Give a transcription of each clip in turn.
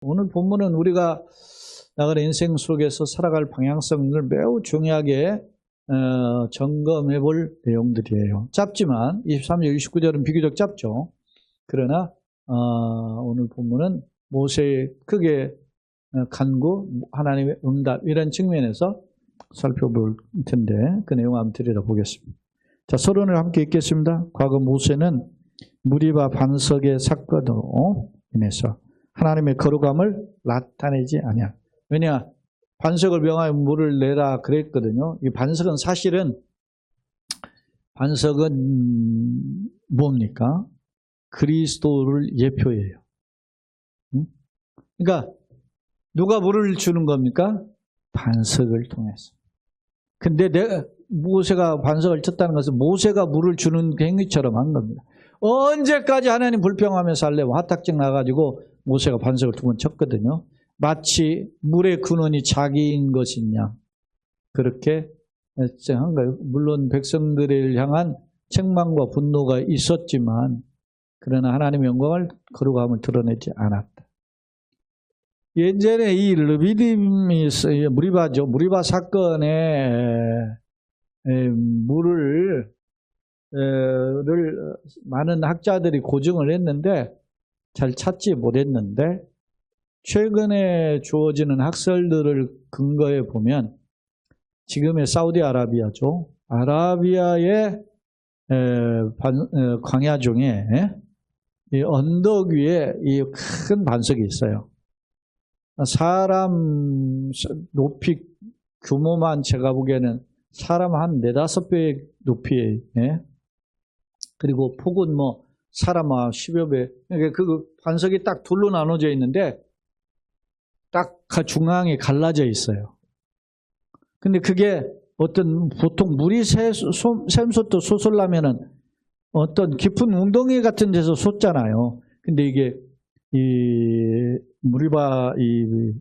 오늘 본문은 우리가 나갈 인생 속에서 살아갈 방향성을 매우 중요하게 점검해 볼 내용들이에요. 짧지만 23절, 29절은 비교적 짧죠. 그러나 오늘 본문은 모세의 크게 간구, 하나님의 응답 이런 측면에서 살펴볼 텐데 그 내용 한번 들여다보겠습니다. 자, 서론을 함께 읽겠습니다. 과거 모세는 무리바 반석의 사건으로 인해서 하나님의 거룩함을 나타내지 아니야. 왜냐? 반석을 명하여 물을 내라 그랬거든요. 이 반석은 사실은 뭡니까? 그리스도를 예표해요. 그러니까 누가 물을 주는 겁니까? 반석을 통해서. 근데 모세가 반석을 쳤다는 것은 모세가 물을 주는 행위처럼 한 겁니다. 언제까지 하나님 불평하며 살려고 화딱지 나가지고 모세가 반석을 2번 쳤거든요. 마치 물의 근원이 자기인 것이냐 그렇게 한 거예요. 물론 백성들을 향한 책망과 분노가 있었지만 그러나 하나님의 영광을 거룩함을 드러내지 않았다. 예전에 이 르비딤이 무리바죠. 무리바 사건에 물을 많은 학자들이 고증을 했는데 잘 찾지 못했는데 최근에 주어지는 학설들을 근거해 보면 지금의 사우디아라비아죠. 아라비아의 광야 중에 이 언덕 위에 이 큰 반석이 있어요. 사람 높이 규모만 제가 보기에는 사람 한 4-5배 높이에 그리고 폭은 뭐 사람 10여 배. 그러니까 그 반석이 딱 둘로 나눠져 있는데 딱 중앙에 갈라져 있어요. 근데 그게 보통 물이 샘솟도 솟으려면은 어떤 깊은 웅덩이 같은 데서 솟잖아요. 근데 이게 이 무리바 이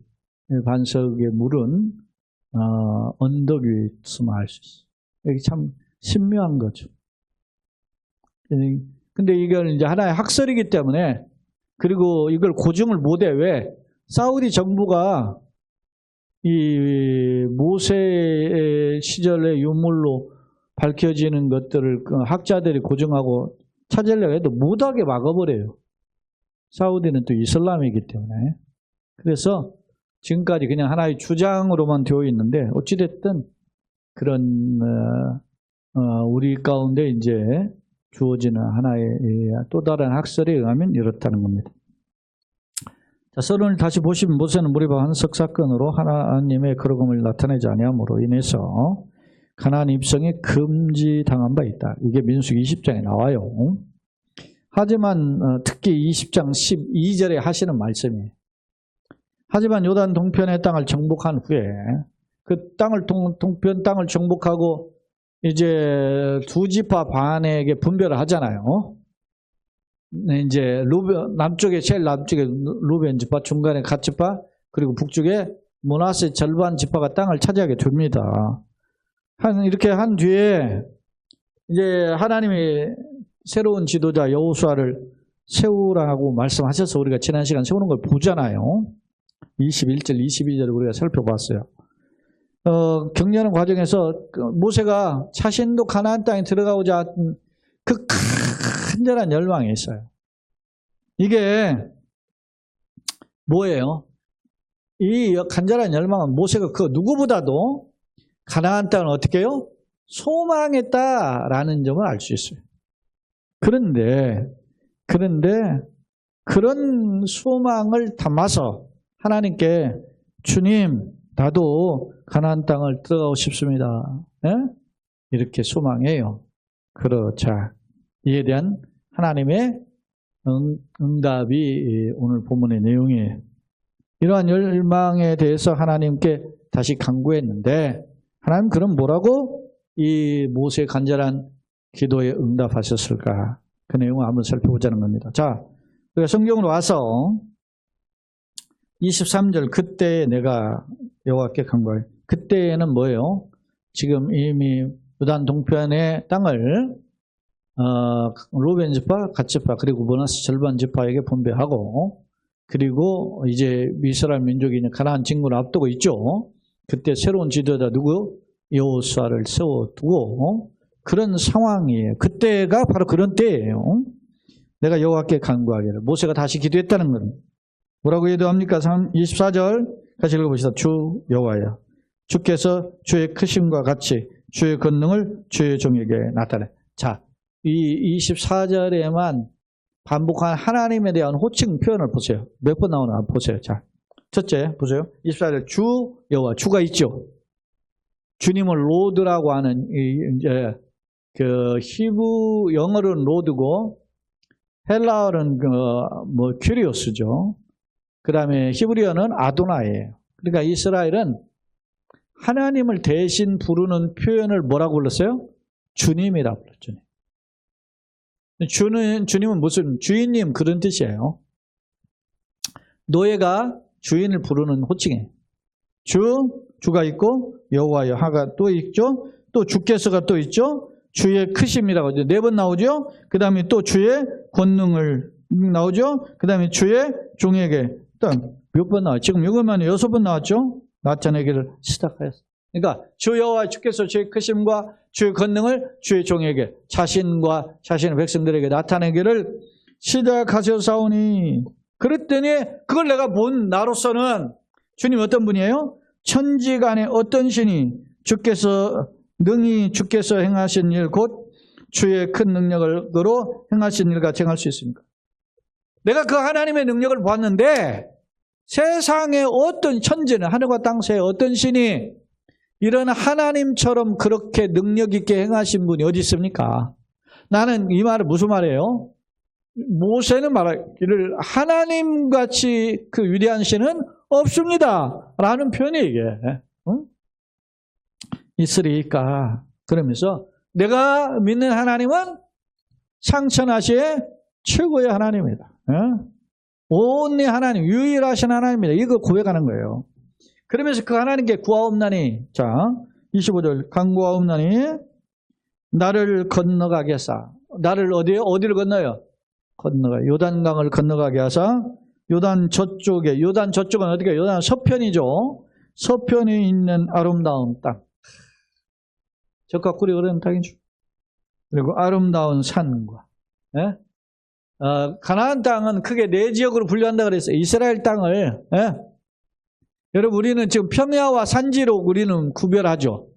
반석의 물은 언덕 위에 있으면 알 수 있어요. 이게 참 신묘한 거죠. 근데 이걸 이제 하나의 학설이기 때문에 그리고 이걸 고증을 못해. 왜? 사우디 정부가 이 모세 시절의 유물로 밝혀지는 것들을 학자들이 고증하고 찾으려고 해도 못하게 막아버려요. 사우디는 또 이슬람이기 때문에. 그래서 지금까지 그냥 하나의 주장으로만 되어 있는데 어찌됐든 그런 우리 가운데 이제 주어지는 하나의 또 다른 학설에 의하면 이렇다는 겁니다. 자, 서론을 다시 보시면 모세는 무리바 반석 사건으로 하나님의 거룩함을 나타내지 아니함으로 인해서 가나안 입성이 금지당한 바 있다. 이게 민수기 20장에 나와요. 하지만 특히 20장 12절에 하시는 말씀이에요. 하지만 요단 동편의 땅을 정복한 후에 그 동편 땅을 정복하고 이제 2지파 반에게 분별을 하잖아요. 이제 제일 남쪽에 루벤 지파, 중간에 갓 지파, 그리고 북쪽에 므낫세 절반 지파가 땅을 차지하게 됩니다. 이렇게 한 뒤에 이제 하나님이 새로운 지도자 여호수아를 세우라고 말씀하셔서 우리가 지난 시간 세우는 걸 보잖아요. 21절, 22절을 우리가 살펴봤어요. 경려하는 과정에서 모세가 자신도 가나안 땅에 들어가고자 하는 그 간절한 열망이 있어요. 이게 뭐예요? 이 간절한 열망은 모세가 그 누구보다도 가나안 땅을 어떻게 해요? 소망했다라는 점을 알 수 있어요. 그런데 그런 소망을 담아서 하나님께 주님 나도 가나안 땅을 들어가고 싶습니다. 네? 이렇게 소망해요. 그렇자 이에 대한 하나님의 응답이 오늘 본문의 내용이에요. 이러한 열망에 대해서 하나님께 다시 간구했는데 하나님 그럼 뭐라고 이 모세의 간절한 기도에 응답하셨을까? 그 내용을 한번 살펴보자는 겁니다. 자, 우리가 성경으로 와서 23절 그때 내가 여호와께 간구하여 그때는 뭐예요? 지금 이미 요단 동편의 땅을 루벤 지파, 갓 지파 그리고 므낫세 절반 지파에게 분배하고 그리고 이제 이스라엘 민족이 이제 가나안 진군을 앞두고 있죠. 그때 새로운 지도자 누구? 여호수아를 세워두고 그런 상황이에요. 그때가 바로 그런 때예요. 내가 여호와께 간구하기를. 모세가 다시 기도했다는 건 뭐라고 기도합니까? 24절 같이 읽어보시다. 주 여호와여, 주께서 주의 크심과 같이 주의 권능을 주의 종에게 나타내. 자, 이 24절에만 반복한 하나님에 대한 호칭 표현을 보세요. 몇 번 나오나 보세요. 자, 첫째 보세요. 24절 주 여호와, 주가 있죠. 주님을 로드라고 하는 이제 그 히브 영어로는 로드고 헬라어는 뭐 큐리오스죠. 그다음에 히브리어는 아도나이예요. 그러니까 이스라엘은 하나님을 대신 부르는 표현을 뭐라고 불렀어요? 주님이라고 불렀죠. 주님은 무슨 주인님 그런 뜻이에요. 노예가 주인을 부르는 호칭이에요. 주가 있고 여호와여 하가 또 있죠. 또 주께서가 또 있죠. 주의 크심이라고 하죠. 4번 나오죠. 그 다음에 또 주의 권능을 나오죠. 그 다음에 주의 종에게 몇 번 나와요? 지금 이것만 6번 나왔죠. 나타내기를 시작하였어요. 그러니까 주 여호와 주께서 주의 크심과 주의 권능을 주의 종에게 자신과 자신의 백성들에게 나타내기를 시작하셨사오니 그랬더니 그걸 내가 본 나로서는 주님 어떤 분이에요? 천지간에 어떤 신이 주께서 행하신 일 곧 주의 큰 능력으로 행하신 일 같이 행할 수 있습니까? 내가 그 하나님의 능력을 보았는데 세상에 어떤 천지는 하늘과 땅 사이에 어떤 신이 이런 하나님처럼 그렇게 능력 있게 행하신 분이 어디 있습니까? 나는 이 말은 무슨 말이에요? 모세는 말하기를 하나님같이 그 위대한 신은 없습니다 라는 표현이 이게 있으리까. 그러면서 내가 믿는 하나님은 상천하시의 최고의 하나님이다. 온리 하나님, 유일하신 하나님이다. 이거 고백하는 거예요. 그러면서 그 하나님께 구하옵나니, 자 25절 간구하옵나니 나를 건너가게 하사. 나를 어디를 건너요? 요단강을 건너가게 하사. 요단 저쪽은 어디가? 요단 서편이죠. 서편에 있는 아름다운 땅. 적과 꿀이 흐르는 땅이죠. 그리고 아름다운 산과. 가나안 땅은 크게 4지역으로 분류한다 그랬어요. 이스라엘 땅을. 여러분 우리는 지금 평야와 산지로 우리는 구별하죠.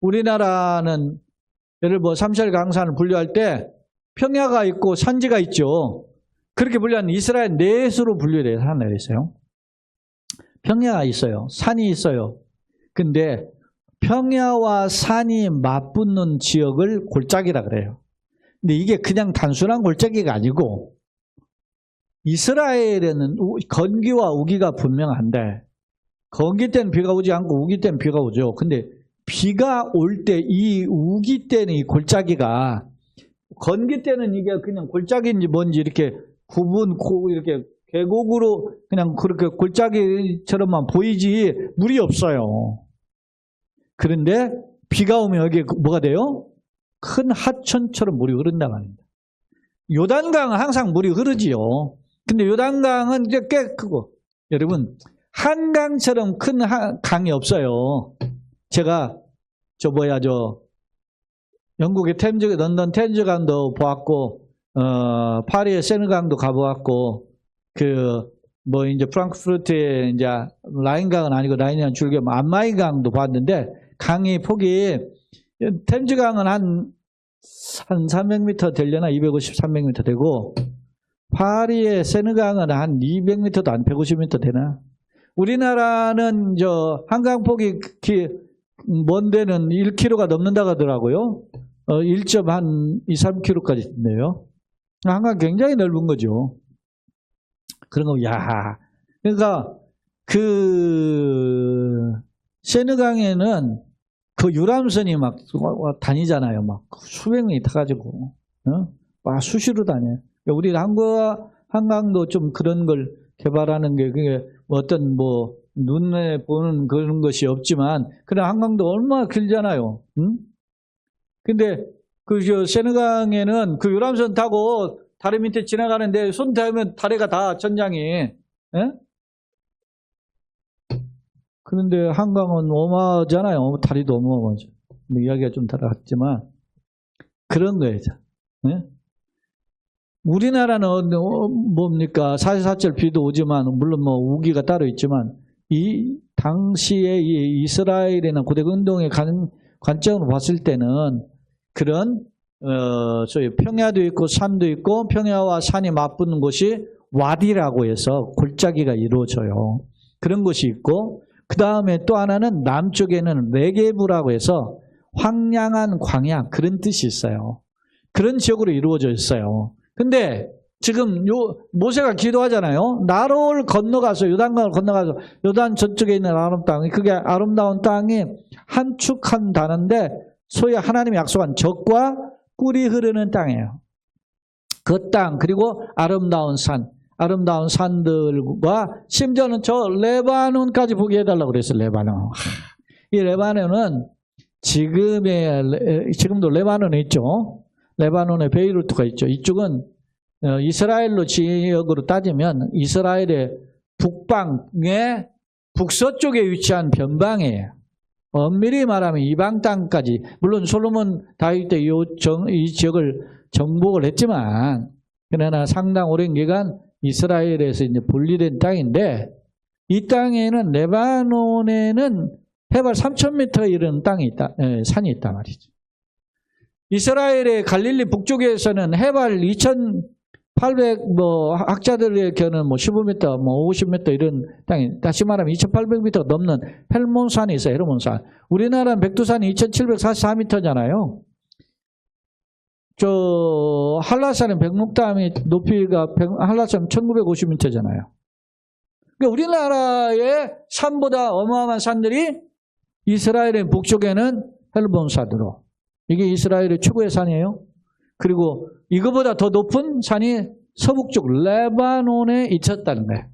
우리나라는 예를 들어 삼설 강산을 분류할 때 평야가 있고 산지가 있죠. 그렇게 분류하는 이스라엘 넷으로 분류돼요. 하나 있어요. 평야가 있어요. 산이 있어요. 근데 평야와 산이 맞붙는 지역을 골짜기라 그래요. 근데 이게 그냥 단순한 골짜기가 아니고 이스라엘에는 건기와 우기가 분명한데 건기 때는 비가 오지 않고 우기 때는 비가 오죠. 근데 비가 올 때 이 우기 때는 이 골짜기가 건기 때는 이게 그냥 골짜기인지 뭔지 이렇게 이렇게 계곡으로 그냥 그렇게 골짜기처럼만 보이지 물이 없어요. 그런데 비가 오면 여기에 뭐가 돼요? 큰 하천처럼 물이 흐른다고 합니다. 요단강은 항상 물이 흐르지요. 근데 요단강은 이제 꽤 크고 여러분 한강처럼 큰 강이 없어요. 제가 영국의 런던 템즈강도 보았고 파리의 세느강도 가보았고 이제 프랑크푸르트의 이제 라인강은 아니고 라인이랑 줄겨 안마이강도 봤는데 강이 폭이 템즈강은 한 300m 되려나 250, 300m 되고 파리의 세느강은 한 200m도 안 150m 되나. 우리나라는 한강폭이 먼 데는 1km가 넘는다고 하더라고요. 1.2, 3km까지 있네요. 한강 굉장히 넓은 거죠. 그런 거, 그러니까 세느강에는 그 유람선이 막 다니잖아요. 막 수백 명이 타가지고, 수시로 다녀요. 우리 한강도 좀 그런 걸 개발하는 게 그게 어떤 눈에 보는 그런 것이 없지만, 그런 한강도 얼마나 길잖아요. 근데 세느강에는 그 유람선 타고 다리 밑에 지나가는데 손 대면 다리가 다 전장이 예? 그런데 한강은 어마하잖아요. 다리도 어마어마하죠. 이야기가 좀 달랐지만 그런 거예요. 예? 우리나라는 뭡니까? 4.4절 비도 오지만 물론 뭐 우기가 따로 있지만 이 당시에 이 이스라엘이나 고대운동의 관점으로 봤을 때는 그런 소위 평야도 있고 산도 있고 평야와 산이 맞붙는 곳이 와디라고 해서 골짜기가 이루어져요. 그런 곳이 있고 그 다음에 또 하나는 남쪽에는 네게브라고 해서 황량한 광야 그런 뜻이 있어요. 그런 지역으로 이루어져 있어요. 근데 지금 모세가 기도하잖아요. 나로를 건너가서 요단강을 건너가서 요단 저쪽에 있는 아름 땅, 그게 아름다운 땅이 한축한다는데 소위 하나님이 약속한 젖과 꿀이 흐르는 땅이에요. 그 땅 그리고 아름다운 산들과 심지어는 저 레바논까지 보게 해달라고 그랬어요. 레바논. 이 레바논은 지금도 레바논에 있죠. 레바논에 베이루트가 있죠. 이쪽은 이스라엘로 지역으로 따지면 이스라엘의 북방의 북서쪽에 위치한 변방이에요. 엄밀히 말하면 이방 땅까지, 물론 솔로몬 다윗 때 이 지역을 정복을 했지만 그러나 상당 오랜 기간 이스라엘에서 이제 분리된 땅인데 이 땅에는 레바논에는 해발 3,000m에 이르는 땅이 있다, 산이 있단 말이죠. 이스라엘의 갈릴리 북쪽에서는 해발 2,800, 학자들의 견은 15m, 50m 이런 땅이, 다시 말하면 2,800m 넘는 헬몬산이 있어요, 헬몬산. 우리나라는 백두산이 2,744m잖아요. 한라산은 백록담이 높이가, 한라산 1,950m잖아요. 그러니까 우리나라의 산보다 어마어마한 산들이 이스라엘의 북쪽에는 헬몬산으로. 이게 이스라엘의 최고의 산이에요. 그리고 이거보다 더 높은 산이 서북쪽 레바논에 있었다는 거예요.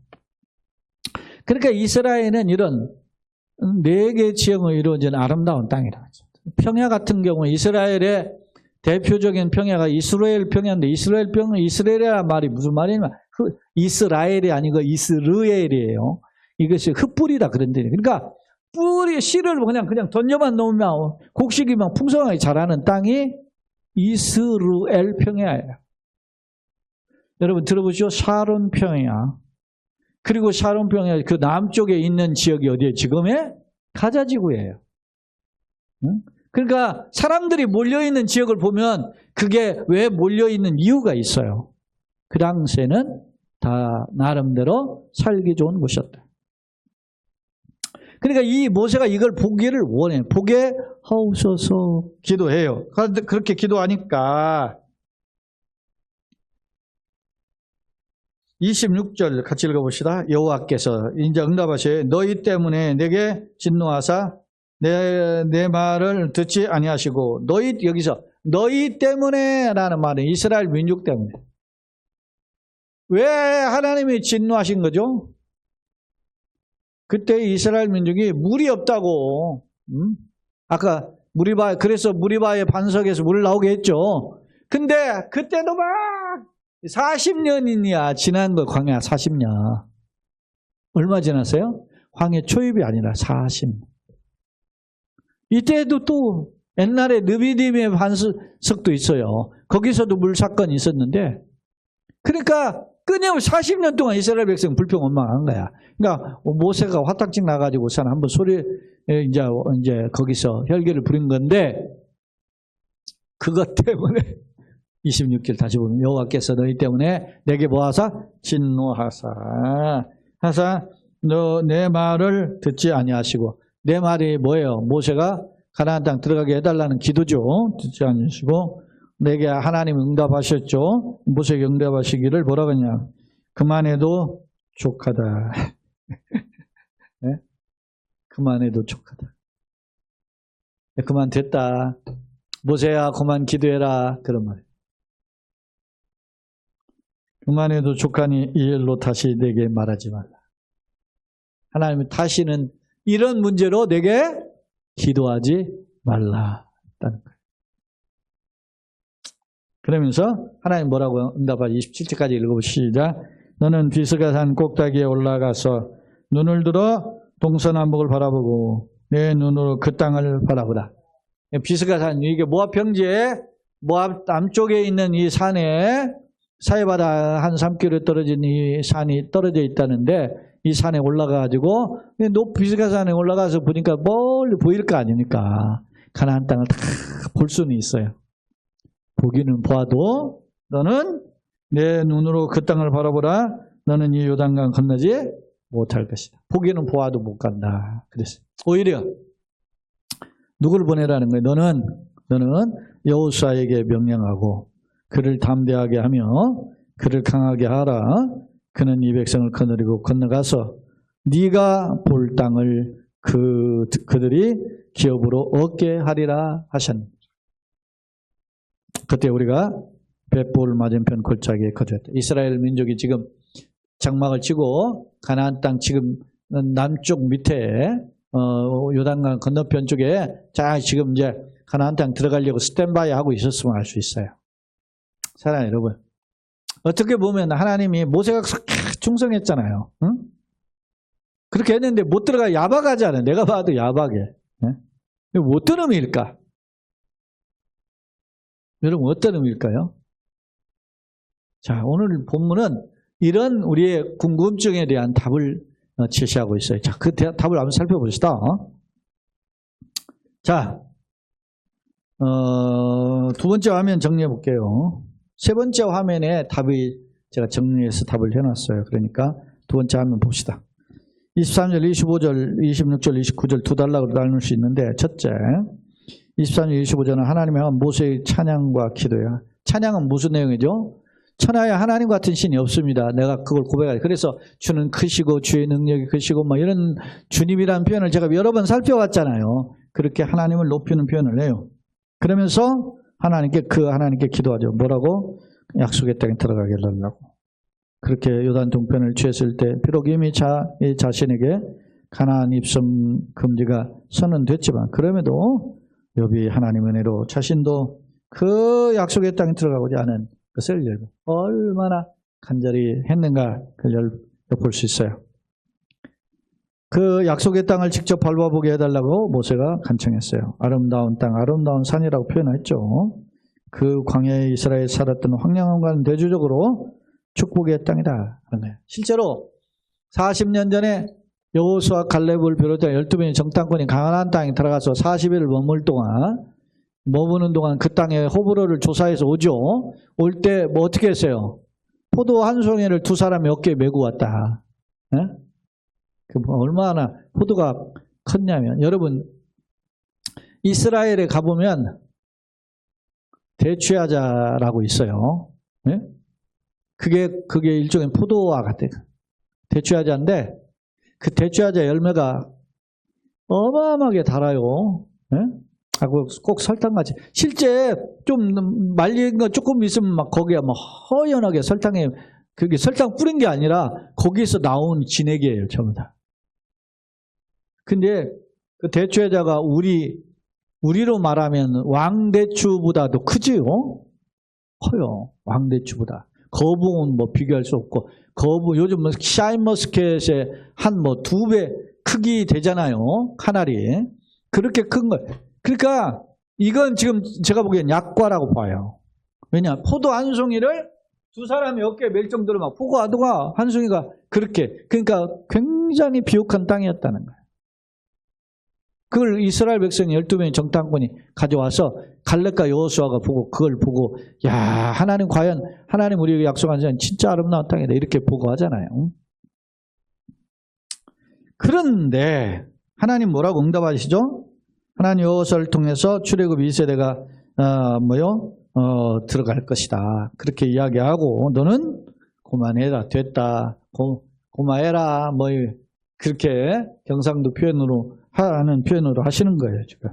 그러니까 이스라엘은 이런 4개 지형으로 이루어진 아름다운 땅이라고 하죠. 평야 같은 경우 이스라엘의 대표적인 평야가 이스라엘 평야인데 이스라엘이라는 말이 무슨 말이냐면 이스라엘이 아니고 이스르엘이에요. 이것이 흙뿌리다 그런 데예요. 그러니까 씨를 그냥 던져만 놓으면 곡식이 막 풍성하게 자라는 땅이 이스라엘 평야예요. 여러분 들어보시죠. 샤론 평야. 그리고 샤론 평야 그 남쪽에 있는 지역이 어디예요? 지금의 가자 지구예요. 응? 그러니까 사람들이 몰려있는 지역을 보면 그게 왜 몰려있는 이유가 있어요. 그 당시에는 다 나름대로 살기 좋은 곳이었다. 그러니까 이 모세가 이걸 보기를 원해요. 보게 하옵소서 기도해요. 그렇게 기도하니까 26절 같이 읽어봅시다. 여호와께서 이제 응답하셔요. 너희 때문에 내게 진노하사 내 말을 듣지 아니하시고 여기서 너희 때문에 라는 말은 이스라엘 민족 때문에. 왜 하나님이 진노하신 거죠? 그때 이스라엘 민족이 물이 없다고. 아까 그래서 무리바의 반석에서 물 나오게 했죠. 근데 그때도 막 40년이야 지난 거 광야 40년. 얼마 지났어요? 광야 초입이 아니라 40년. 이때도 또 옛날에 느비딤의 반석도 있어요. 거기서도 물 사건이 있었는데 그러니까 끊임없이 40년 동안 이스라엘 백성 불평원망한 거야. 그러니까 모세가 화딱지 나가지고 한번 이제 거기서 혈기를 부린 건데 그것 때문에 26절 다시 보면 여호와께서 너희 때문에 내게 뭐하사 진노하사 너 내 말을 듣지 아니하시고 내 말이 뭐예요? 모세가 가나안 땅 들어가게 해달라는 기도죠. 듣지 않으시고 내게 하나님 응답하셨죠. 모세에게 응답하시기를 뭐라고 하냐. 그만해도 족하다. 네? 그만해도 족하다. 그만 됐다. 모세야 그만 기도해라. 그런 말이에요. 그만해도 족하니 이 일로 다시 내게 말하지 말라. 하나님은 다시는 이런 문제로 내게 기도하지 말라. 있다는 거예요. 그러면서 하나님 뭐라고 응답하지? 27절까지 읽어보시자. 너는 비스가산 꼭대기에 올라가서 눈을 들어 동서남북을 바라보고 내 눈으로 그 땅을 바라보라. 비스가산, 이게 모압 평지에 모압 남쪽에 있는 이 산에 사해바다 한 3km 떨어진 이 산이 떨어져 있다는데 이 산에 올라가가지고 비스가산에 올라가서 보니까 멀리 보일 거 아닙니까? 가나안 땅을 다 볼 수는 있어요. 보기는 보아도 너는 내 눈으로 그 땅을 바라보라. 너는 이 요단강 건너지 못할 것이다. 보기는 보아도 못 간다. 그랬어요. 오히려 누구를 보내라는 거예요? 너는 여호수아에게 명령하고 그를 담대하게 하며 그를 강하게 하라. 그는 이 백성을 거느리고 건너가서 네가 볼 땅을 그들이 기업으로 얻게 하리라 하셨습니다. 그때 우리가 벳볼 맞은편 골짜기에 거주했다. 이스라엘 민족이 지금 장막을 치고 가나안 땅 지금 남쪽 밑에 요단강 건너편 쪽에 자 지금 이제 가나안 땅 들어가려고 스탠바이 하고 있었으면 알 수 있어요. 사랑하는 여러분, 어떻게 보면 하나님이 모세가 충성했잖아요. 응? 그렇게 했는데 못 들어가 야박하잖아요. 내가 봐도 야박해. 네? 어떤 의미일까? 여러분 어떤 의미일까요? 자, 오늘 본문은 이런 우리의 궁금증에 대한 답을 제시하고 있어요. 자, 그 답을 한번 살펴봅시다. 자, 두 번째 화면 정리해 볼게요. 세 번째 화면에 답이 제가 정리해서 답을 해놨어요. 그러니까 두 번째 화면 봅시다. 23절, 25절, 26절, 29절 두 단락으로 나눌 수 있는데 첫째, 23절, 25절은 하나님의 모세의 찬양과 기도야. 찬양은 무슨 내용이죠? 천하에 하나님 같은 신이 없습니다. 내가 그걸 고백해요. 그래서 주는 크시고 주의 능력이 크시고 뭐 이런 주님이라는 표현을 제가 여러 번 살펴봤잖아요. 그렇게 하나님을 높이는 표현을 해요. 그러면서 하나님께 기도하죠. 뭐라고? 약속의 땅에 들어가게 하려고. 그렇게 요단 동편을 취했을 때 비록 이미 자신에게 가나안 입성 금지가 선언됐지만 그럼에도 욥이 하나님의 은혜로 자신도 그 약속의 땅에 들어가고자 하는 것을 얼마나 간절히 했는가 그걸 볼 수 있어요. 그 약속의 땅을 직접 밟아보게 해달라고 모세가 간청했어요. 아름다운 땅, 아름다운 산이라고 표현했죠. 그 광야에 이스라엘 살았던 황량함과는 대조적으로 축복의 땅이다. 실제로 40년 전에 여호수아 갈렙을 비롯해 12명의 정탐꾼이 가나안 땅에 들어가서 40일을 머무는 동안 그 땅에 호불호를 조사해서 오죠. 올 때 뭐 어떻게 했어요? 포도 한 송이를 두 사람이 어깨에 메고 왔다. 네? 얼마나 포도가 컸냐면 여러분 이스라엘에 가보면 대추야자라고 있어요. 네? 그게 일종의 포도와 같아요. 대추야자인데 그 대추야자 열매가 어마어마하게 달아요. 네? 하고 꼭 설탕같이 실제 좀 말린 거 조금 있으면 막 거기에 막 허연하게 설탕에 그게 설탕 뿌린 게 아니라 거기에서 나온 진액이에요, 전부 다. 근데 그 대추야자가 우리로 말하면 왕대추보다도 크지요? 커요. 왕대추보다. 거북은 뭐 비교할 수 없고 요즘 뭐 샤인머스켓의 한 뭐 2배 크기 되잖아요. 카나리. 그렇게 큰 거. 그러니까 이건 지금 제가 보기엔 약과라고 봐요. 왜냐? 포도 한 송이를 두 사람이 어깨에 멜 정도로 막 포도가 한 송이가 그러니까 굉장히 비옥한 땅이었다는 거예요. 그걸 이스라엘 백성 12명의 정탐꾼이 가져와서 갈렙과 여호수아가 그걸 보고 야, 하나님 과연 하나님 우리에게 약속한 자는 진짜 아름다운 땅이다 이렇게 보고하잖아요. 그런데 하나님 뭐라고 응답하시죠? 하나님 여호수아를 통해서 출애굽 2세대가 들어갈 것이다. 그렇게 이야기하고 너는 고만해라 됐다. 고마해라 뭐 그렇게 경상도 표현으로 하는 표현으로 하시는 거예요 지금.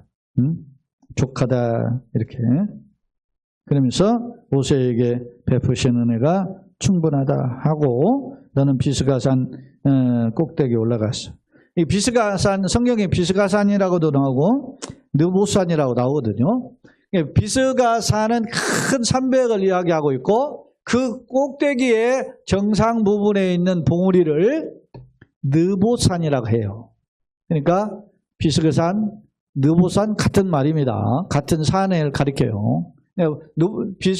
족하다 이렇게. 그러면서 모세에게 베푸신 은혜가 충분하다 하고 너는 비스가산 꼭대기에 올라갔어. 이 비스가산 성경에 비스가산이라고도 나오고 느보산이라고 나오거든요. 비스가산은 큰 산맥을 이야기하고 있고 그 꼭대기에 정상 부분에 있는 봉우리를 느보산이라고 해요. 그러니까 비스그산, 느보산 같은 말입니다. 같은 산을 가리켜요.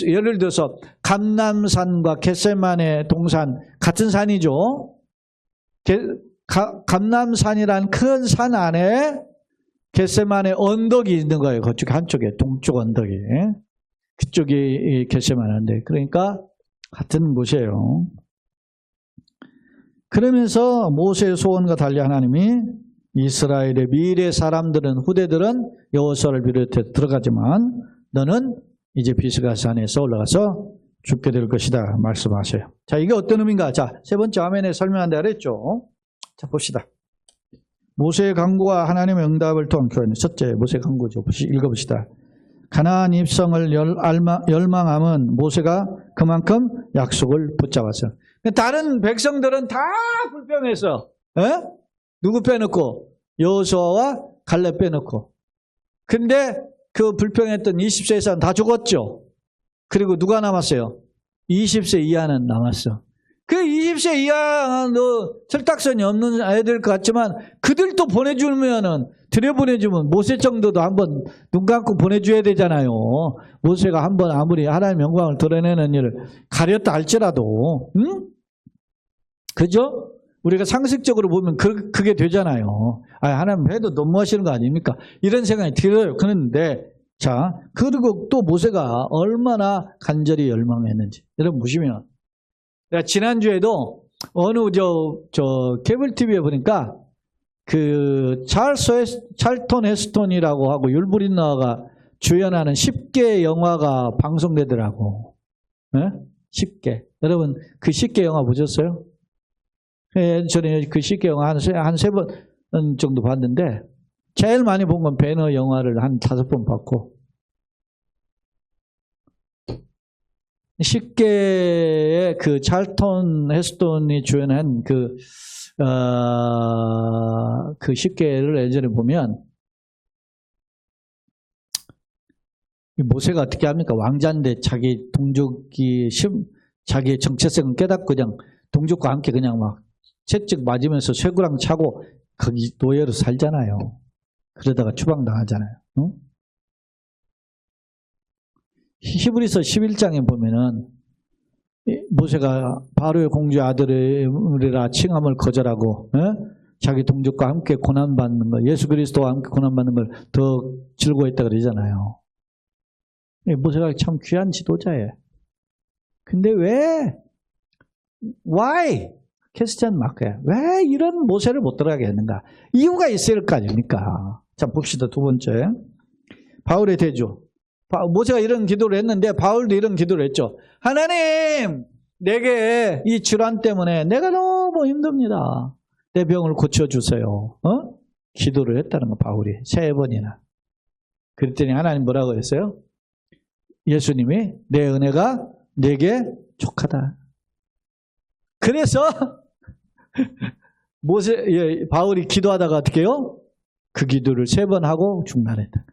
예를 들어서 감람산과 겟세마네 동산 같은 산이죠. 감람산이란 큰 산 안에 겟세마네 언덕이 있는 거예요. 그쪽 한쪽에 동쪽 언덕이. 그쪽이 겟세마네인데 그러니까 같은 곳이에요. 그러면서 모세의 소원과 달리 하나님이 이스라엘의 미래 사람들은 후대들은 여호수아를 비롯해 들어가지만 너는 이제 비스가산에서 올라가서 죽게 될 것이다 말씀하세요. 자, 이게 어떤 의미인가? 자, 세 번째 화면에 설명한다 그랬죠. 자, 봅시다. 모세의 간구와 하나님의 응답을 통한 교회는 첫째 모세의 간구죠. 읽어봅시다. 가나안 입성을 열망함은 모세가 그만큼 약속을 붙잡았어요. 다른 백성들은 다 불평해서 누구 빼놓고 여호수아와 갈렙 빼놓고. 근데 그 불평했던 20세 이상 다 죽었죠. 그리고 누가 남았어요? 20세 이하는 남았어. 그 20세 이하 철딱선이 없는 애들 같지만 그들도 보내주면은 들여보내주면 모세 정도도 한번 눈 감고 보내줘야 되잖아요. 모세가 한번 아무리 하나님의 영광을 드러내는 일을 가렸다 할지라도 그죠? 우리가 상식적으로 보면 그게 되잖아요. 하나님 해도 너무하시는 거 아닙니까? 이런 생각이 들어요. 그런데 자, 그리고 또 모세가 얼마나 간절히 열망했는지 여러분 보시면 내가 지난주에도 어느 케이블 TV에 보니까 그 찰턴 헤스턴이라고 하고 율브린너가 주연하는 10개 영화가 방송되더라고. 10개. 여러분 그 10개 영화 보셨어요? 저는 그 10개 영화 한 3번 정도 봤는데 제일 많이 본 건 배너 영화를 한 5번 봤고 10개의 그 찰턴 헤스턴이 주연한 그 10개를 예전에 보면 모세가 어떻게 합니까? 왕자인데 자기 동족이 자기의 정체성을 깨닫고 그냥 동족과 함께 그냥 막 채찍 맞으면서 쇠구랑 차고 거기 노예로 살잖아요. 그러다가 추방당하잖아요. 히브리서 11장에 보면은 모세가 바로의 공주의 아들이라 칭함을 거절하고 자기 동족과 함께 고난받는 거, 예수 그리스도와 함께 고난받는 걸 더 즐거워했다 그러잖아요. 모세가 참 귀한 지도자예요. 근데 why? 퀘스천 마크야. 왜 이런 모세를 못 들어가게 했는가? 이유가 있을 거 아닙니까? 자, 봅시다. 두 번째. 바울의 대조. 모세가 이런 기도를 했는데 바울도 이런 기도를 했죠. 하나님, 내게 이 질환 때문에 내가 너무 힘듭니다. 내 병을 고쳐주세요. 기도를 했다는 거 바울이 3번이나. 그랬더니 하나님 뭐라고 했어요? 예수님이 내 은혜가 내게 족하다. 그래서 바울이 기도하다가 어떻게 해요? 그 기도를 3번 하고 중단했다.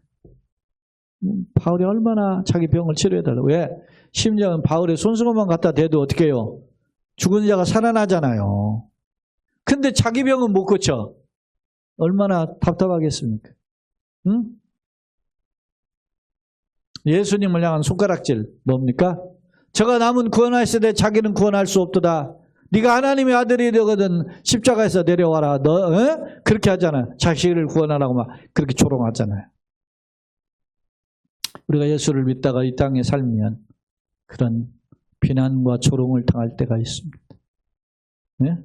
바울이 얼마나 자기 병을 치료해달라고. 왜? 심지어는 바울의 손수건만 갖다 대도 어떻게 해요? 죽은 자가 살아나잖아요. 근데 자기 병은 못 고쳐. 얼마나 답답하겠습니까? 예수님을 향한 손가락질 뭡니까? 저가 남은 구원하시되 자기는 구원할 수 없도다. 네가 하나님의 아들이 되거든 십자가에서 내려와라. 너 그렇게 하잖아요. 자식을 구원하라고 막 그렇게 조롱하잖아요. 우리가 예수를 믿다가 이 땅에 살면 그런 비난과 조롱을 당할 때가 있습니다. 네?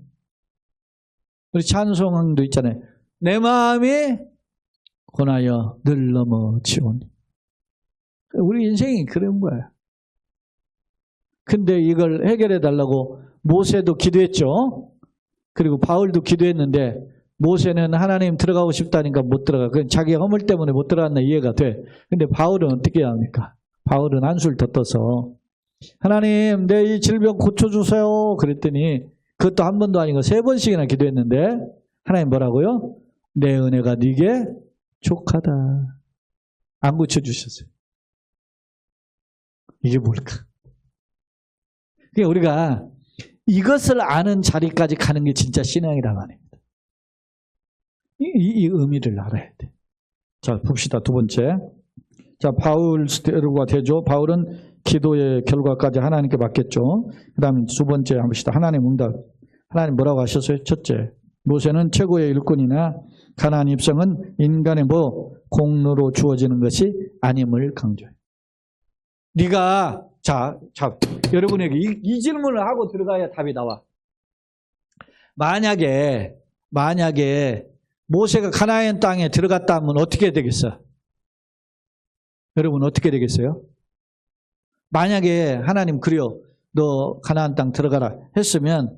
우리 찬송도 있잖아요. 내 마음이 고나여 늘 넘어지오니. 우리 인생이 그런 거예요. 근데 이걸 해결해 달라고 모세도 기도했죠. 그리고 바울도 기도했는데 모세는 하나님 들어가고 싶다니까 못 들어가. 그건 자기 허물 때문에 못 들어갔나 이해가 돼. 근데 바울은 어떻게 합니까? 바울은 한술 더 떠서 하나님 내 이 질병 고쳐주세요. 그랬더니 그것도 한 번도 아니고 3번씩이나 기도했는데 하나님 뭐라고요? 내 은혜가 네게 족하다. 안 고쳐주셨어요. 이게 뭘까? 그러니까 우리가 이것을 아는 자리까지 가는 게 진짜 신앙이란 말입니다. 이 의미를 알아야 돼. 자, 봅시다. 두 번째. 자, 바울과 대조. 바울은 기도의 결과까지 하나님께 맡겼죠. 그 다음에 두 번째 한번 봅시다. 하나님 응답. 하나님 뭐라고 하셨어요? 첫째, 모세는 최고의 일꾼이나 가나안 입성은 인간의 공로로 주어지는 것이 아님을 강조해요. 네가 자 여러분에게 이 질문을 하고 들어가야 답이 나와. 만약에 모세가 가나안 땅에 들어갔다 하면 어떻게 되겠어? 여러분 어떻게 되겠어요? 만약에 하나님 그래요, 너 가나안 땅 들어가라 했으면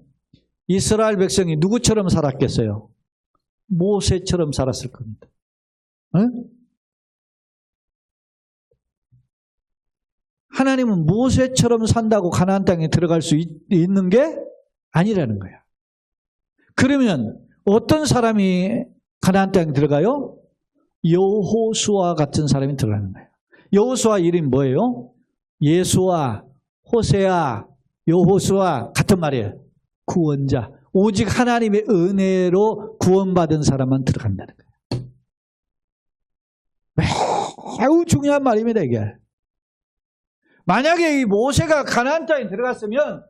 이스라엘 백성이 누구처럼 살았겠어요? 모세처럼 살았을 겁니다. 응? 하나님은 모세처럼 산다고 가나안 땅에 들어갈 수 있는 게 아니라는 거야. 그러면 어떤 사람이 가나안 땅에 들어가요? 여호수아 같은 사람이 들어가는 거예요. 여호수아 이름이 뭐예요? 예수와 호세아, 여호수아 같은 말이에요. 구원자. 오직 하나님의 은혜로 구원받은 사람만 들어간다는 거예요. 매우 중요한 말입니다, 이게. 만약에 이 모세가 가나안 땅에 들어갔으면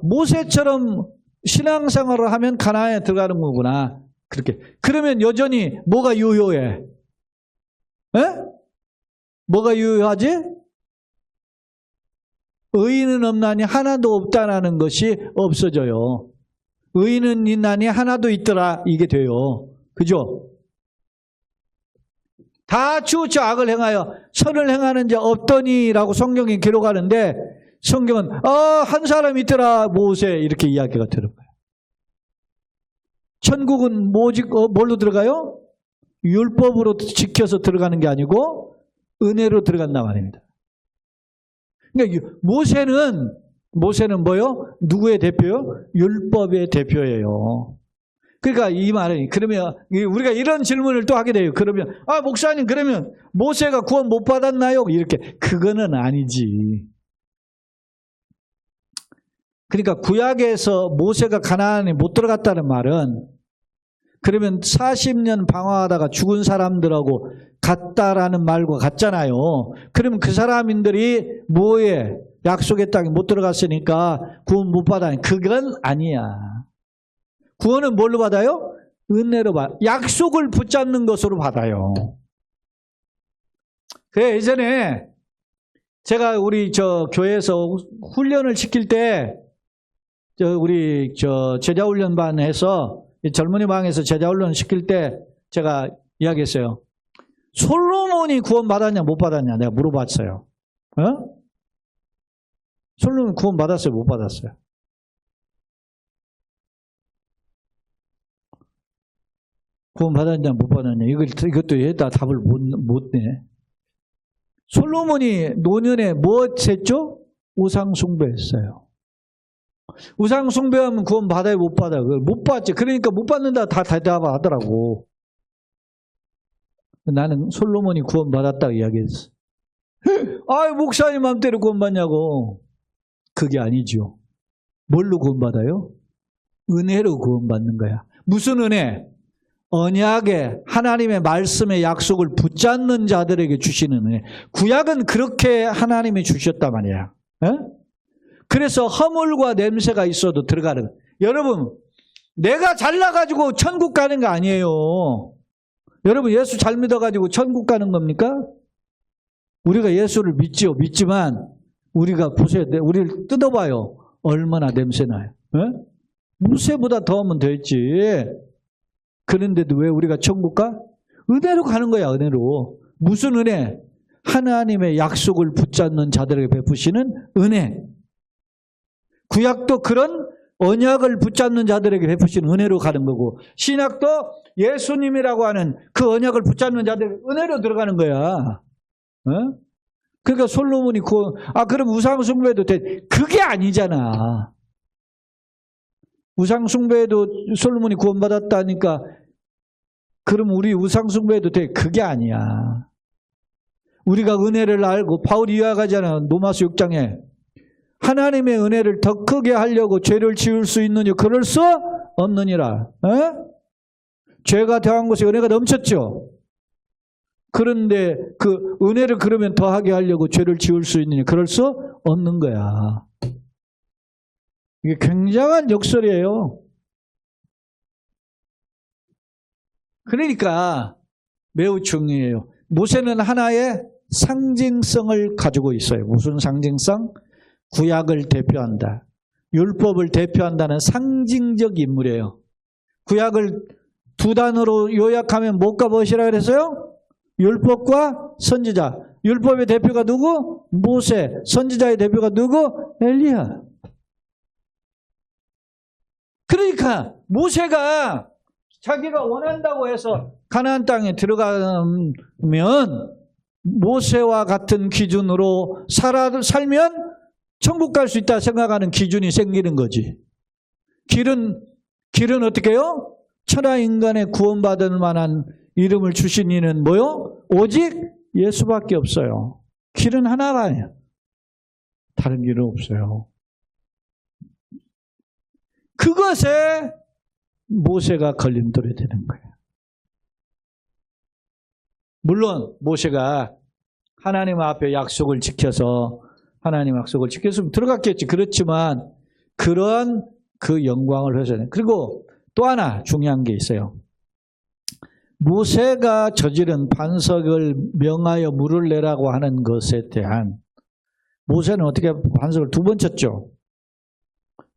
모세처럼 신앙생활을 하면 가나안에 들어가는 거구나. 그렇게. 그러면 여전히 뭐가 유효해? 에? 뭐가 유효하지? 의인은 없나니 하나도 없다라는 것이 없어져요. 의인은 있나니 하나도 있더라, 이게 돼요. 그죠? 다 치우쳐 악을 행하여 선을 행하는 자 없더니라고 성경이 기록하는데, 성경은 한 사람 있더라 모세, 이렇게 이야기가 되는 거예요. 천국은 오직 뭘로 들어가요? 율법으로 지켜서 들어가는 게 아니고 은혜로 들어간단 말입니다. 그러니까 모세는 뭐요? 누구의 대표요? 율법의 대표예요. 그러니까 이 말은, 그러면 우리가 이런 질문을 또 하게 돼요. 그러면 목사님, 그러면 모세가 구원 못 받았나요? 이렇게. 그거는 아니지. 그러니까 구약에서 모세가 가나안에 못 들어갔다는 말은, 그러면 40년 방황하다가 죽은 사람들하고 같다라는 말과 같잖아요. 그러면 그 사람들이 뭐에 약속의 땅에 못 들어갔으니까 구원 못 받아요. 그건 아니야. 구원은 뭘로 받아요? 은혜로 받아요. 약속을 붙잡는 것으로 받아요. 그래, 예전에 제가 우리 교회에서 훈련을 시킬 때, 우리 제자훈련반에서, 젊은이 방에서 제자훈련을 시킬 때 제가 이야기했어요. 솔로몬이 구원 받았냐 못 받았냐 내가 물어봤어요. 솔로몬 구원 받았어요 못 받았어요? 구원 받았냐 못 받았냐, 이것도 얘다 답을 못 내. 솔로몬이 노년에 뭐 했죠? 우상 숭배했어요. 우상 숭배하면 구원 받아요 못 받아요? 못 받지. 그러니까 못 받는다 다 대답하더라고. 나는 솔로몬이 구원 받았다고 이야기했어. 목사님 맘대로 구원 받냐고. 그게 아니죠. 뭘로 구원 받아요? 은혜로 구원 받는 거야. 무슨 은혜? 언약에 하나님의 말씀의 약속을 붙잡는 자들에게 주시는 은혜. 구약은 그렇게 하나님이 주셨단 말이야. 그래서 허물과 냄새가 있어도 들어가는. 여러분, 내가 잘나가지고 천국 가는 거 아니에요. 여러분, 예수 잘 믿어가지고 천국 가는 겁니까? 우리가 예수를 믿지요. 믿지만 우리가 보세요. 우리를 뜯어봐요. 얼마나 냄새나요. 무쇠보다 더하면 되지. 그런데도 왜 우리가 천국 가? 은혜로 가는 거야. 은혜로. 무슨 은혜? 하나님의 약속을 붙잡는 자들에게 베푸시는 은혜. 구약도 그런 언약을 붙잡는 자들에게 베푸시는 은혜로 가는 거고, 신약도 예수님이라고 하는 그 언약을 붙잡는 자들 은혜로 들어가는 거야. 그러니까 솔로몬이 그럼 우상 숭배도 돼? 그게 아니잖아. 우상 숭배도 솔로몬이 구원받았다니까 그럼 우리 우상 숭배도 돼? 그게 아니야. 우리가 은혜를 알고 바울이 이야기하잖아요. 로마서 6장에 하나님의 은혜를 더 크게 하려고 죄를 지을 수 있느냐? 그럴 수 없느니라. 죄가 더한 곳에 은혜가 넘쳤죠. 그런데 그 은혜를 그러면 더하게 하려고 죄를 지을 수 있느냐? 그럴 수 없는 거야. 이게 굉장한 역설이에요. 그러니까 매우 중요해요. 모세는 하나의 상징성을 가지고 있어요. 무슨 상징성? 구약을 대표한다. 율법을 대표한다는 상징적 인물이에요. 구약을 두 단어로 요약하면 뭐가 무엇이라 그랬어요? 율법과 선지자. 율법의 대표가 누구? 모세. 선지자의 대표가 누구? 엘리야. 그러니까 모세가 자기가 원한다고 해서 가나안 땅에 들어가면 모세와 같은 기준으로 살면 천국 갈 수 있다 생각하는 기준이 생기는 거지. 길은 어떻게 해요? 천하 인간의 구원받을 만한 이름을 주신 이는 뭐요? 오직 예수밖에 없어요. 길은 하나가 아니야. 다른 길은 없어요. 그것에 모세가 걸림돌이 되는 거예요. 물론 모세가 하나님 앞에 약속을 지켜서 하나님 약속을 지켰으면 들어갔겠지. 그렇지만 그런 그 영광을 회사해. 그리고 또 하나 중요한 게 있어요. 모세가 저지른 반석을 명하여 물을 내라고 하는 것에 대한 모세는 어떻게 반석을 두 번 쳤죠.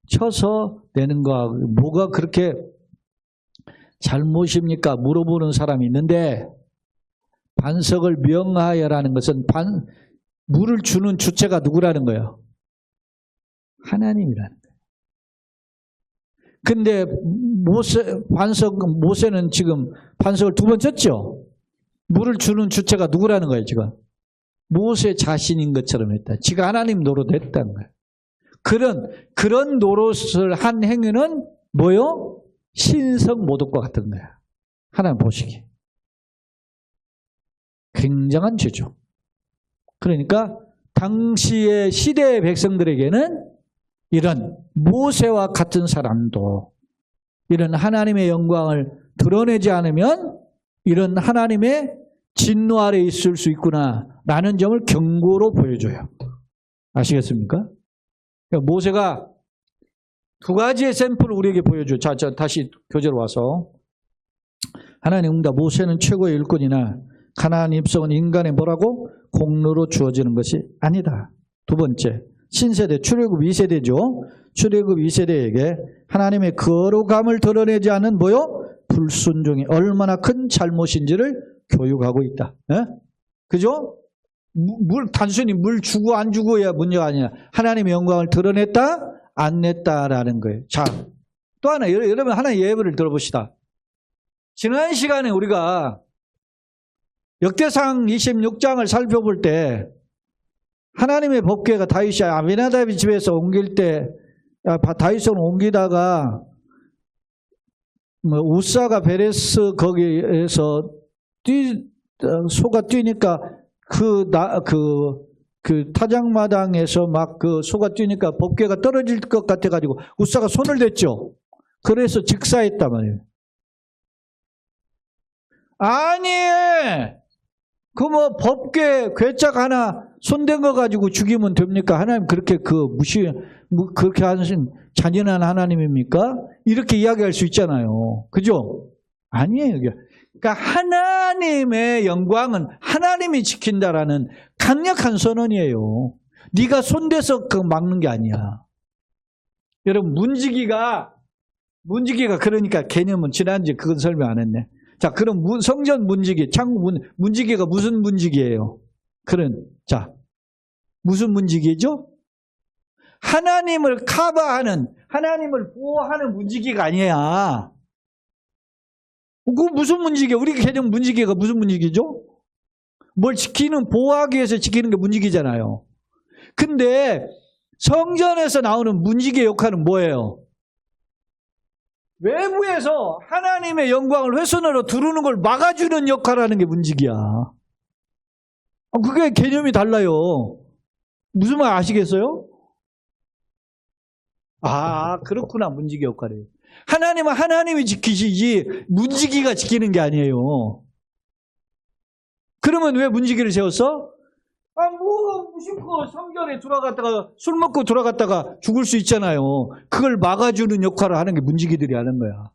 쳐서 내는 거하고 뭐가 그렇게 잘못입니까? 물어보는 사람이 있는데 반석을 명하여라는 것은 물을 주는 주체가 누구라는 거예요? 하나님이라는 거예요. 근데 모세는 지금 반석을 두 번 쳤죠? 물을 주는 주체가 누구라는 거예요, 지금? 모세 자신인 것처럼 했다. 지가 하나님 노릇했다는 거예요. 그런 노릇을 한 행위는 뭐요? 신성 모독과 같은 거야. 하나님 보시기. 굉장한 죄죠. 그러니까 당시의 시대의 백성들에게는 이런 모세와 같은 사람도 이런 하나님의 영광을 드러내지 않으면 이런 하나님의 진노 아래 있을 수 있구나라는 점을 경고로 보여줘요. 아시겠습니까? 그러니까 모세가 두 가지의 샘플을 우리에게 보여줘요. 자, 다시 교재로 와서. 하나님 응답. 모세는 최고의 일꾼이나 가나안 입성은 인간의 뭐라고? 공로로 주어지는 것이 아니다. 두 번째, 신세대, 출애굽 2세대죠. 출애굽 2세대에게 하나님의 거룩함을 드러내지 않은 뭐요? 불순종이 얼마나 큰 잘못인지를 교육하고 있다. 예? 그죠? 단순히 물 주고 안 주고야 문제가 아니야. 하나님의 영광을 드러냈다, 안 냈다라는 거예요. 자, 또 하나, 여러분 하나의 예배를 들어봅시다. 지난 시간에 우리가 역대상 26장을 살펴볼 때 하나님의 법궤가 다윗이 아비나답의 집에서 옮길 때 다윗을 옮기다가 우사가 베레스 거기에서 소가 뛰니까 그 타작마당에서 막 그 소가 뛰니까 법궤가 떨어질 것 같아가지고 우사가 손을 댔죠. 그래서 직사했단 말이에요. 아니, 그 뭐 법궤 괴짝 하나 손댄 거 가지고 죽이면 됩니까? 하나님 그렇게 그렇게 하신 잔인한 하나님입니까? 이렇게 이야기할 수 있잖아요. 그죠? 아니에요. 그러니까 하나님의 영광은 하나님이 지킨다라는 강력한 선언이에요. 네가 손대서 막는 게 아니야. 여러분 문지기가 그러니까 개념은 지난주에 그건 설명 안 했네. 자, 그럼 성전 문지기, 창고 문지기가 무슨 문지기예요? 자, 무슨 문지기죠? 하나님을 커버하는, 하나님을 보호하는 문지기가 아니야. 그 무슨 문지기야? 우리 개념 문지기가 무슨 문지기죠? 뭘 보호하기 위해서 지키는 게 문지기잖아요. 근데 성전에서 나오는 문지기의 역할은 뭐예요? 외부에서 하나님의 영광을 훼손으로 두르는 걸 막아주는 역할을 하는 게 문지기야. 그게 개념이 달라요. 무슨 말 아시겠어요? 그렇구나. 문지기 역할이에요. 하나님은 하나님이 지키시지 문지기가 지키는 게 아니에요. 그러면 왜 문지기를 세웠어? 무심코 성전에 들어갔다가 술 먹고 들어갔다가 죽을 수 있잖아요. 그걸 막아주는 역할을 하는 게 문지기들이 하는 거야.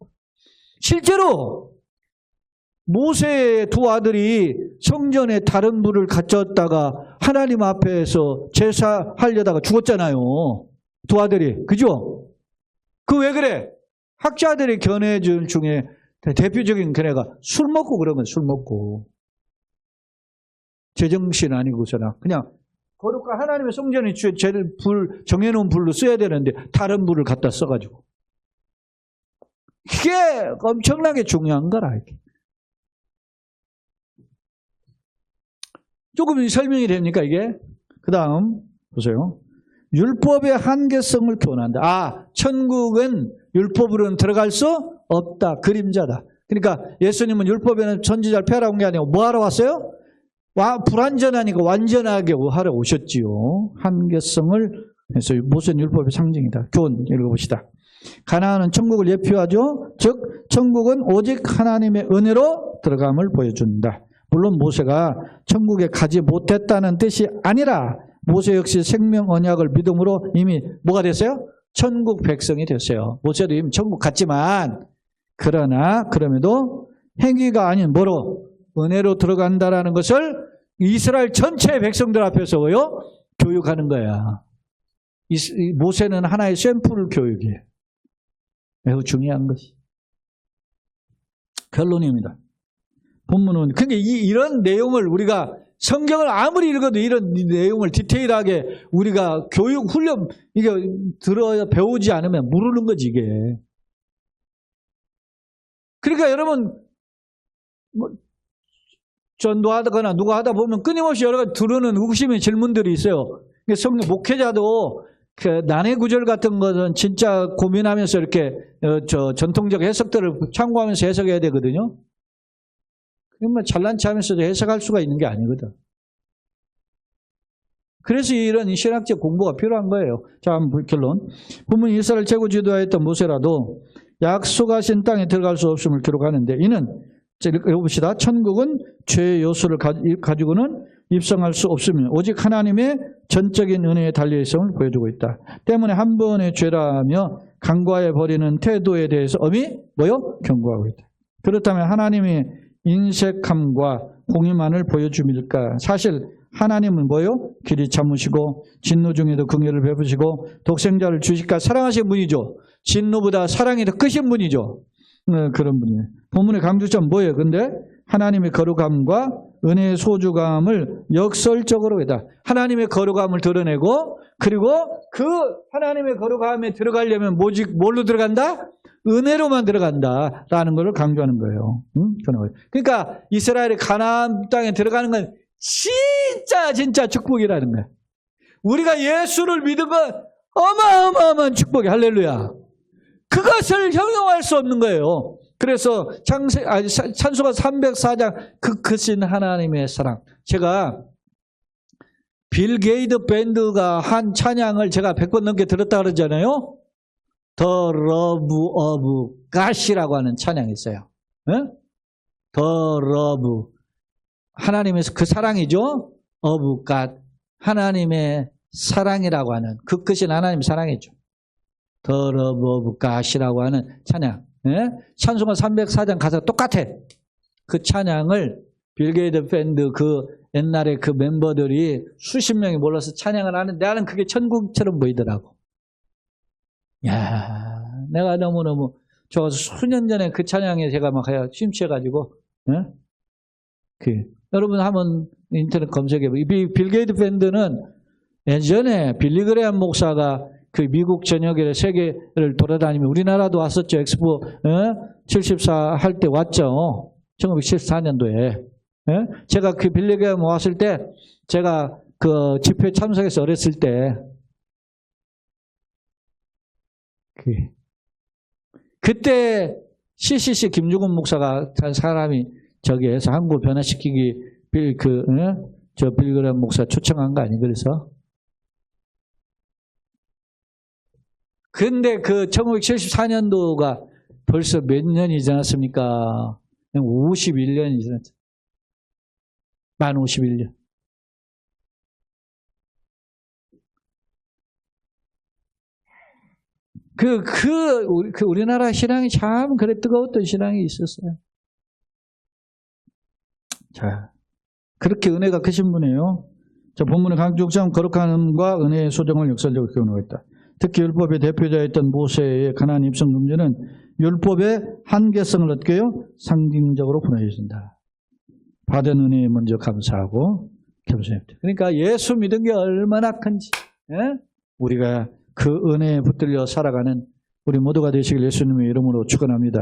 실제로 모세의 두 아들이 성전에 다른 불을 갖췄다가 하나님 앞에서 제사하려다가 죽었잖아요. 두 아들이. 그죠? 그 왜 그래? 학자들이 견해준 중에 대표적인 견해가 술 먹고 그러면 술 먹고. 제정신 아니고서나 그냥 거룩한 하나님의 성전에 불 정해놓은 불로 써야 되는데 다른 불을 갖다 써가지고. 이게 엄청나게 중요한 거라. 이렇게. 조금 설명이 됩니까 이게? 그 다음 보세요. 율법의 한계성을 표현한다. 천국은 율법으로는 들어갈 수 없다. 그림자다. 그러니까 예수님은 율법에는 선지자를 폐하러 온 게 아니고 뭐 하러 왔어요? 불완전하니까 완전하게 하러 오셨지요. 한계성을 해서 모세는 율법의 상징이다. 교훈 읽어봅시다. 가나안은 천국을 예표하죠. 즉 천국은 오직 하나님의 은혜로 들어감을 보여준다. 물론 모세가 천국에 가지 못했다는 뜻이 아니라 모세 역시 생명 언약을 믿음으로 이미 뭐가 됐어요? 천국 백성이 됐어요. 모세도 이미 천국 갔지만 그러나 그럼에도 행위가 아닌 뭐로? 은혜로 들어간다라는 것을 이스라엘 전체 백성들 앞에서 교육하는 거야. 모세는 하나의 샘플 교육이에요. 매우 중요한 것이. 결론입니다. 본문은 그러니까 이런 내용을 우리가 성경을 아무리 읽어도 이런 내용을 디테일하게 우리가 교육 훈련 이게 배우지 않으면 모르는 거지 이게. 그러니까 여러분 전도하거나 누가 하다 보면 끊임없이 여러 가지 들어오는 의구심의 질문들이 있어요. 성경 목회자도 그 난해 구절 같은 것은 진짜 고민하면서 이렇게 전통적 해석들을 참고하면서 해석해야 되거든요. 그러면 잘난 체하면서도 해석할 수가 있는 게 아니거든. 그래서 이런 신학적 공부가 필요한 거예요. 자, 결론. 본문 이스라엘 최고 지도자였던 모세라도 약속하신 땅에 들어갈 수 없음을 기록하는데 이는 읽어봅시다. 천국은 죄의 요소를 가지고는 입성할 수 없으며 오직 하나님의 전적인 은혜의 달려있음을 보여주고 있다. 때문에 한 번의 죄라며 간과해 버리는 태도에 대해서 엄히 경고하고 있다. 그렇다면 하나님의 인색함과 공의만을 보여줌일까? 사실 하나님은 길이 참으시고 진노 중에도 긍휼을 베푸시고 독생자를 주실까 사랑하신 분이죠. 진노보다 사랑이 더 크신 분이죠. 그런 분이에요. 본문의 강조점 뭐예요? 근데 하나님의 거룩함과 은혜의 소중함을 역설적으로 했다. 하나님의 거룩함을 드러내고 그리고 그 하나님의 거룩함에 들어가려면 뭘로 들어간다? 은혜로만 들어간다라는 것을 강조하는 거예요. 그러니까 이스라엘이 가나안 땅에 들어가는 건 진짜 축복이라는 거예요. 우리가 예수를 믿은 건 어마어마한 축복이 할렐루야. 그것을 형용할 수 없는 거예요. 그래서 찬송가 304장 그 크신 하나님의 사랑. 제가 빌 게이트 밴드가 한 찬양을 제가 100번 넘게 들었다 그러잖아요. The Love of God이라고 하는 찬양이 있어요. The Love 하나님의 그 사랑이죠. of God 하나님의 사랑이라고 하는 그 크신 하나님의 사랑이죠. The Love of God이라고 하는 찬양. 찬송가 304장 가사가 똑같아. 그 찬양을 빌 게이트 밴드 그 옛날에 그 멤버들이 수십 명이 몰라서 찬양을 하는데 나는 그게 천국처럼 보이더라고. 야, 내가 너무너무 좋아서 수년 전에 그 찬양에 제가 막 심취해가지고, 여러분 한번 인터넷 검색해보세요. 빌 게이트 밴드는 예전에 빌리 그레엄 목사가 그 미국 전역에 세계를 돌아다니며 우리나라도 왔었죠. 엑스포 74 할 때 왔죠. 1974년도에. 제가 그 빌리 그레엄 왔을 때 제가 그 집회 참석해서 어렸을 때 그때 CCC 김중훈 목사가 한 사람이 저기에서 한국을 변화시키기 저 빌그램 목사 초청한 거 아니 그래서? 근데 그 1974년도가 벌써 몇 년이 지났습니까? 51년이 지났죠. 만 51년. 우리나라 신앙이 참 그래 뜨거웠던 신앙이 있었어요. 자, 그렇게 은혜가 크신 분이에요. 자, 본문의 강조점 거룩함과 은혜의 소정을 역설적으로 교훈하고 있다. 특히 율법의 대표자였던 모세의 가나안 입성 금지는 율법의 한계성을 어떻게 해요? 상징적으로 보내준다. 받은 은혜에 먼저 감사하고 겸손합니다. 그러니까 예수 믿은 게 얼마나 큰지, 예? 우리가 그 은혜에 붙들려 살아가는 우리 모두가 되시길 예수님의 이름으로 축원합니다.